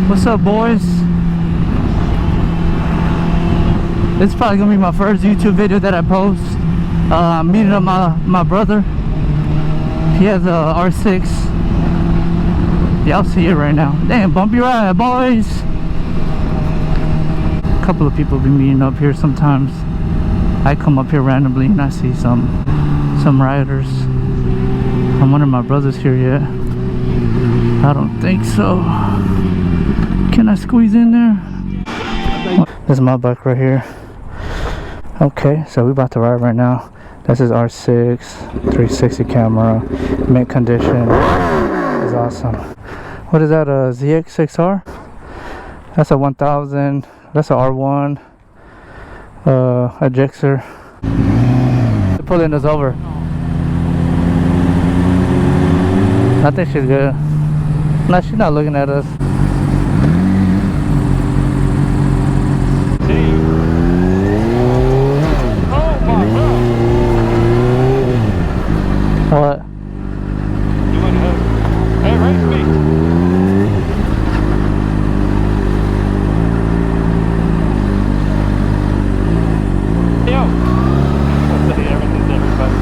What's up, boys? This is probably gonna be my first YouTube video that I post. I'm meeting up my brother. He has a R6. Y'all see it right now. Damn, bumpy ride, boys. A couple of people be meeting up here sometimes. I come up here randomly and I see some riders. I wonder if my brother's here yet. I don't think so. Can I squeeze in there? This is my bike right here. Okay, so we're about to ride right now. This is R6 360 camera, mint condition. It's awesome. What is that? A ZX6R? That's a 1000. That's a R1. A Gixxer. They're pulling us over. I think she's good. No, she's not looking at us. What? You want to hey, race me. Yo. Everything's everybody.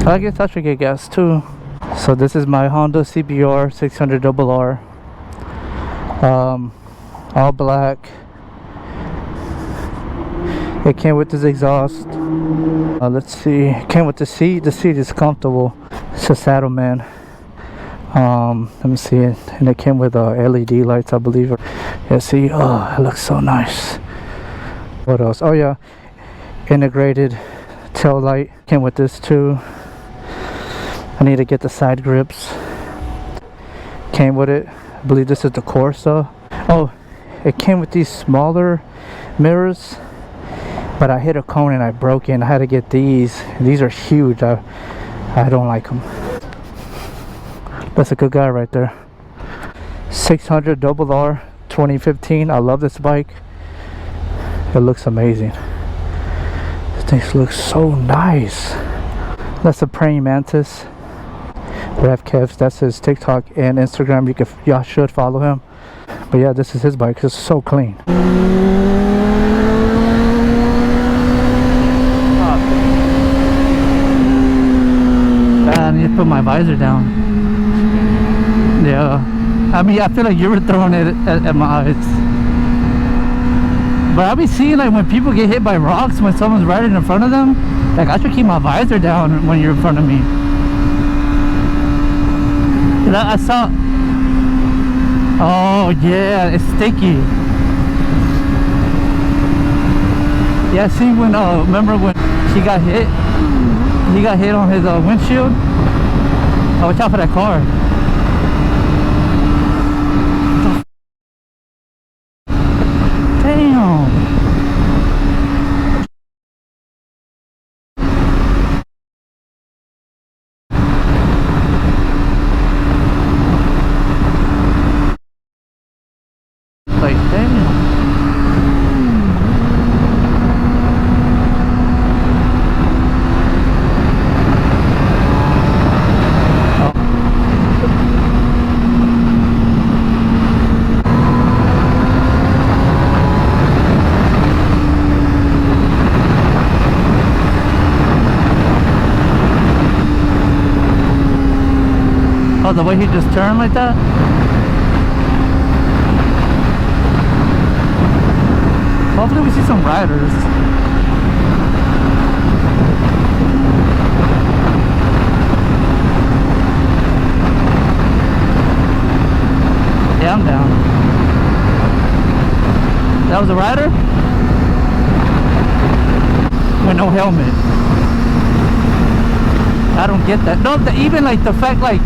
I guess I should get gas too. So this is my Honda CBR 600RR. All black. It came with this exhaust. Let's see. It came with the seat. The seat is comfortable. It's a Saddleman. Let me see it. And it came with LED lights, I believe. Yeah, see. Oh, it looks so nice. What else? Oh yeah, integrated tail light. Came with this too. I need to get the side grips. Came with it. I believe this is the Corsa. Oh, it came with these smaller mirrors. But I hit a cone and I broke it and I had to get these. These are huge. I don't like them. That's a good guy right there. 600RR 2015. I love this bike. It looks amazing. This thing looks so nice. That's a praying mantis. Rev Kevs. That's his TikTok and Instagram. Y'all should follow him. But yeah, this is his bike. It's so clean. I need to put my visor down. Yeah, I mean, I feel like you were throwing it at my eyes. But I'll be seeing like when people get hit by rocks when someone's riding in front of them. Like I should keep my visor down when you're in front of me. And I saw. Oh yeah, it's sticky. Yeah, see when remember when she got hit? He got hit on his windshield. Oh, watch out for that car. Damn. Like, damn. Oh, the way he just turned like that? Hopefully we see some riders. Yeah, I'm down. That was a rider? With no helmet. I don't get that. No, even like the fact like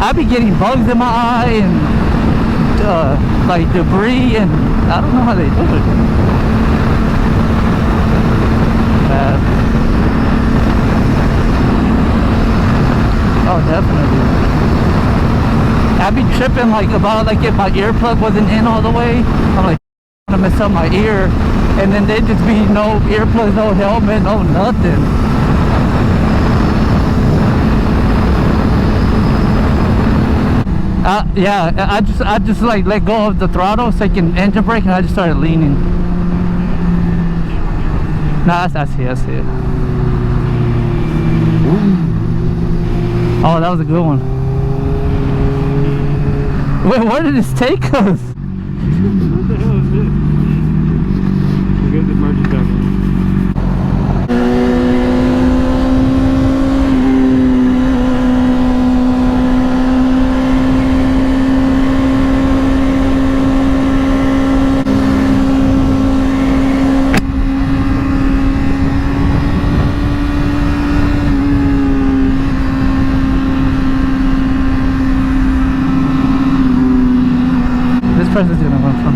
I be getting bugs in my eye and like debris, and I don't know how they do it. Oh, definitely. I be tripping like about like if my earplug wasn't in all the way. I'm like, I'm gonna mess up my ear, and then they just be no earplugs, no helmet, no nothing. Yeah, I just like let go of the throttle so I can engine brake, and I just started leaning. Nah, I see it. Oh, that was a good one. Wait, where did this take us? What the hell is this? We got the emergency down here. This person's gonna run from.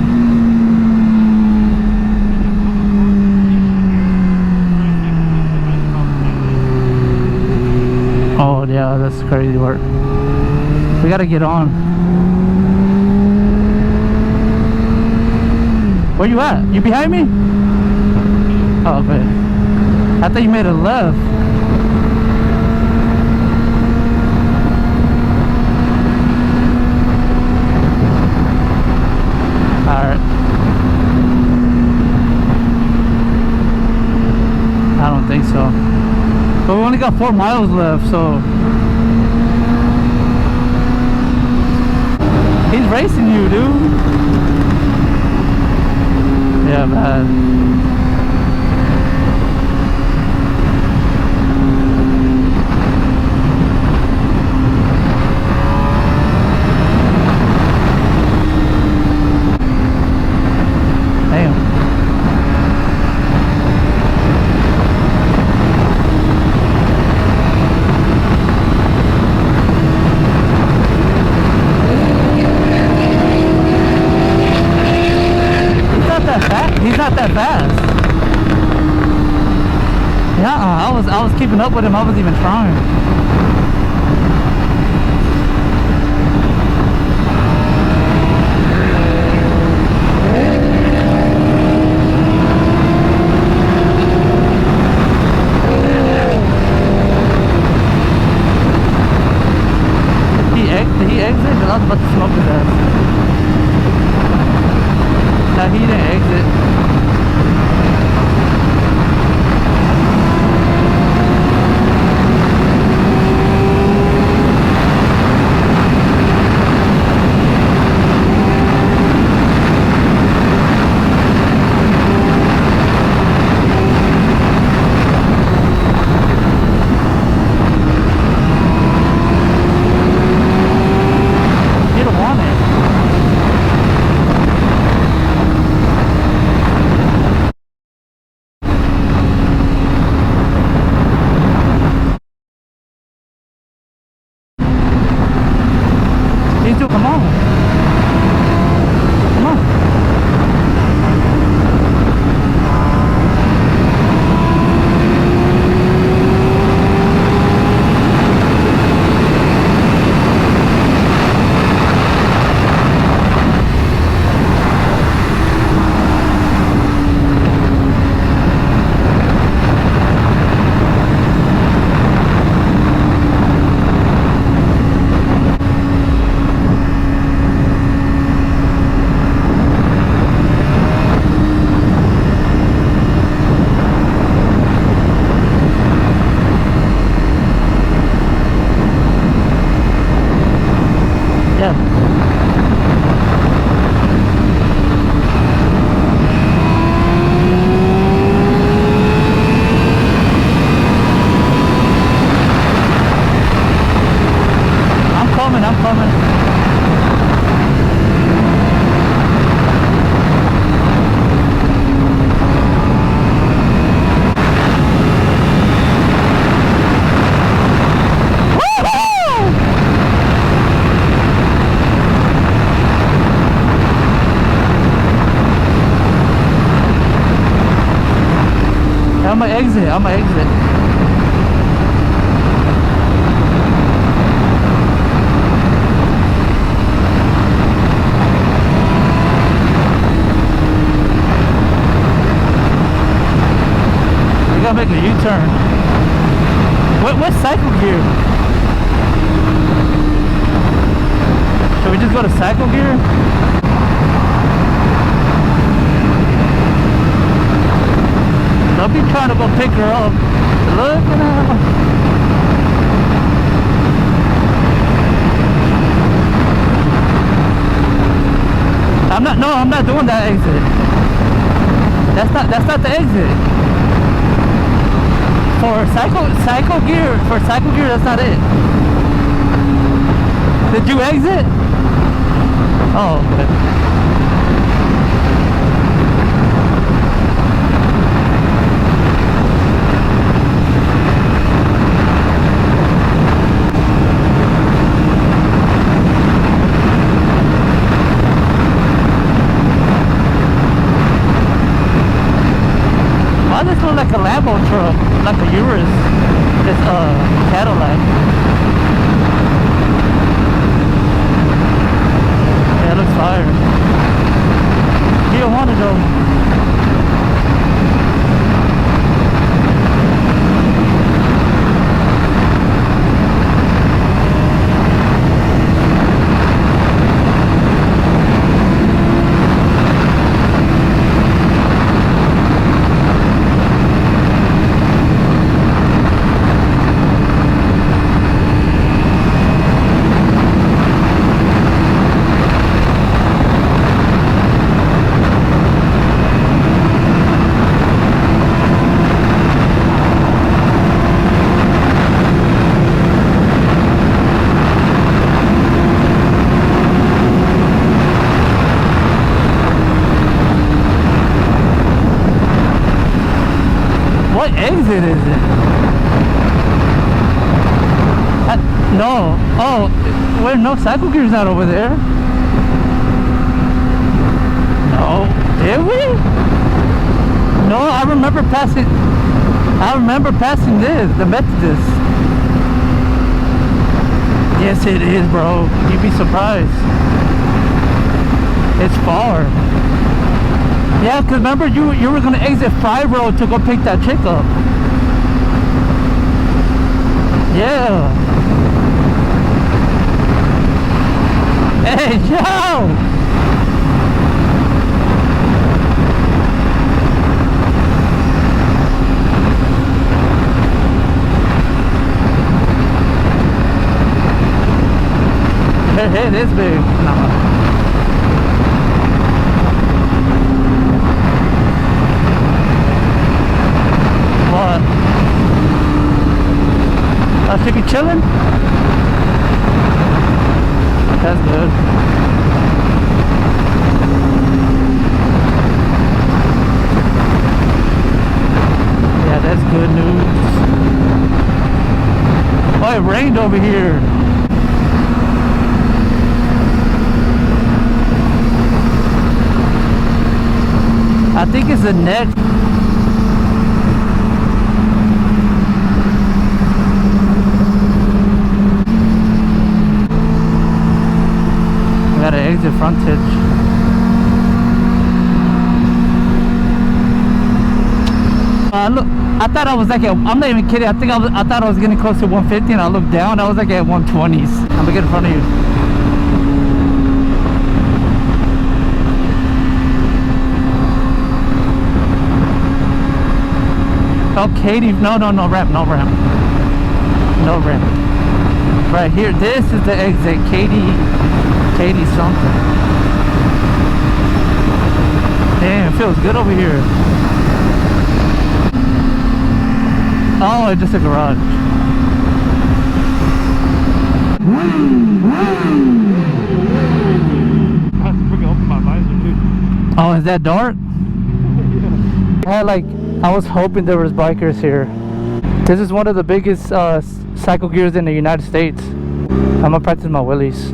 Oh yeah, that's crazy work. We gotta get on. Where you at? You behind me? Oh, okay. I thought you made a left. Alright. I don't think so. But we only got 4 miles left, so he's racing you, dude. Yeah, man. Damn. He's not that fast. Yeah, I was keeping up with him. I wasn't even trying. Did he exit? 'Cause I was about to smoke his ass. No, he didn't exit. He don't want it. Come on. Come on. Yeah. I'm coming. I'm gonna exit. We gotta make a U-turn. What cycle gear? Should we just go to cycle gear? I'll be trying to go pick her up. Look at her. I'm not doing that exit. That's not the exit. For cycle gear, that's not it. Did you exit? Oh, okay. Why does this look like a Lambo truck? Like a Urus. This Cadillac. Yeah, it looks fire. You don't want it though. What exit is it? No. Oh, wait, no, cycle gear's not over there. No. Did we? No, I remember passing this, the Methodist. Yes, it is, bro. You'd be surprised. It's far. Yeah, because remember you were going to exit 5 Road to go pick that chick up. Yeah. Hey, yo! Her head is big. No. What? Should be chilling? That's good. Yeah, that's good news. Oh, it rained over here. I think it's the next. Gotta exit frontage. Look, I thought I was like I'm not even kidding. I thought I was getting close to 150, and I looked down. I was like at 120s. I'm gonna get in front of you. Oh, Katie, no ramp. No ramp. Right here, this is the exit. Katie something. Damn, it feels good over here. Oh, it's just a garage. I have to freaking open my visor, dude. Oh, is that dark? I was hoping there was bikers here. This is one of the biggest cycle gears in the United States. I'm gonna practice my wheelies.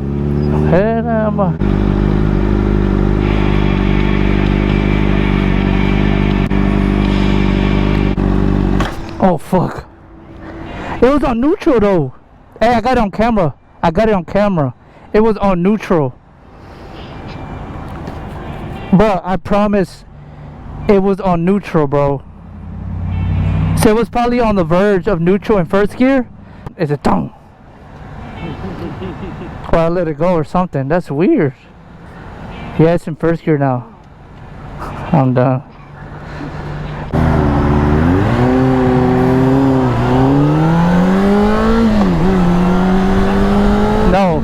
Oh fuck. It was on neutral though. Hey, I got it on camera. It was on neutral. Bro, I promise it was on neutral, bro. So it was probably on the verge of neutral in first gear. Is it dong? Well, I let it go or something. That's weird. Yeah, it's in first gear now. I'm done. No.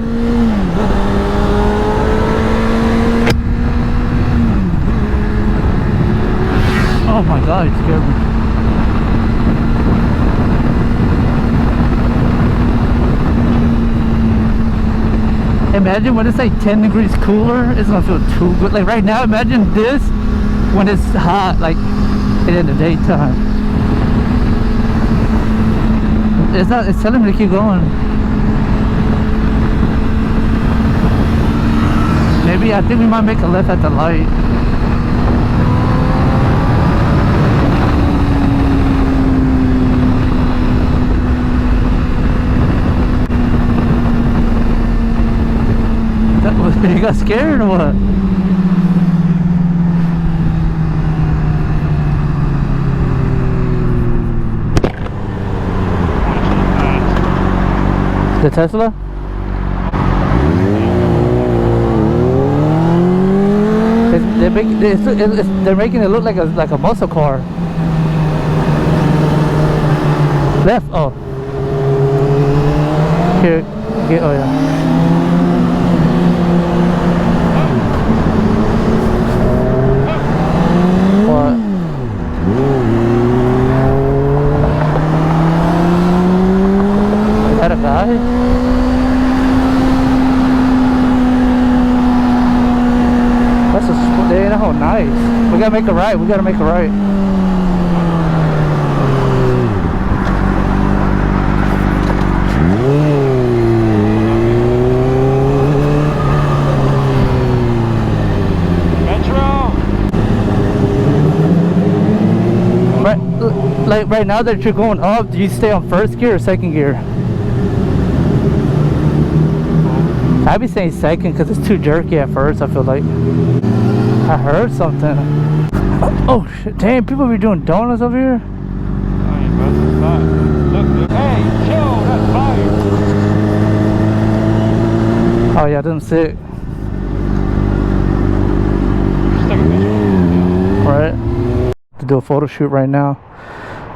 Oh my God, it scared me. Imagine when it's like 10 degrees cooler, it's gonna feel too good. Like right now, imagine this when it's hot, like in the daytime. It's telling me to keep going. Maybe, I think we might make a left at the light. You got scared or what? The Tesla? They're making it look like a muscle car. Left. Oh. Here. Oh yeah. Is that a guy? That's oh nice. We gotta make a right. We gotta make a right. Like right now that you're going up, do you stay on first gear or second gear? I'd be saying second because it's too jerky at first, I feel like. I heard something. Oh shit, damn, people be doing donuts over here? Look, hey, chill, that's fire. Oh yeah, them sick. Just take a picture. Alright. To do a photo shoot right now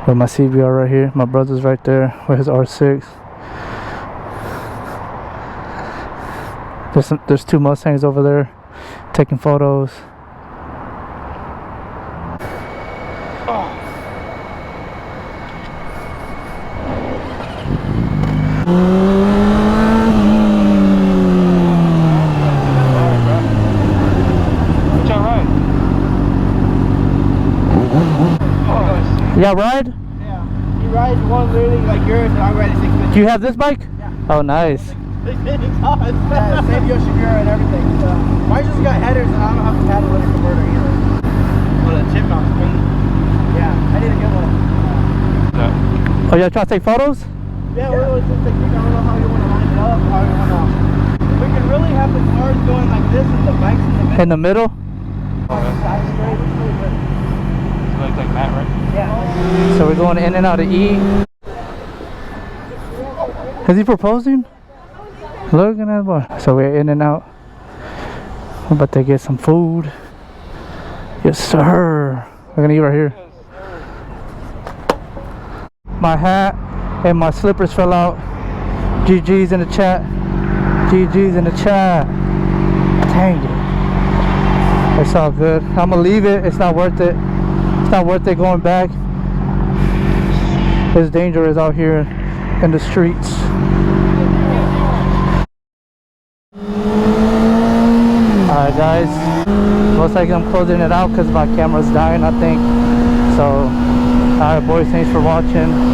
with my CBR right here. My brother's right there with his R6. There's two Mustangs over there taking photos. Yeah, ride? Yeah. He rides one literally like yours and I ride a 650. Do you have this bike? Yeah. Oh, nice. Yeah, same CBR and everything. So, mine just got headers and I don't have a catalytic converter either. Well, a chip mount screen. Yeah, I need to get one. Oh, y'all trying to take photos? Yeah, we're just thinking, I don't know how you want to line it up, how you want to... We can really have the cars going like this and the bikes in the middle. In the middle? Side straight, it's pretty good. Like that, right? Yeah. So we're going in and out of E. Is he proposing? Look at that boy. So we're in and out. We're about to get some food. Yes, sir. We're gonna eat right here. My hat and my slippers fell out. GG's in the chat. GG's in the chat. Dang it. It's all good. I'm gonna leave it. It's not worth it. It's not worth it going back. It's dangerous out here in the streets. Alright guys, looks like I'm closing it out because my camera's dying, I think. So, alright boys, thanks for watching.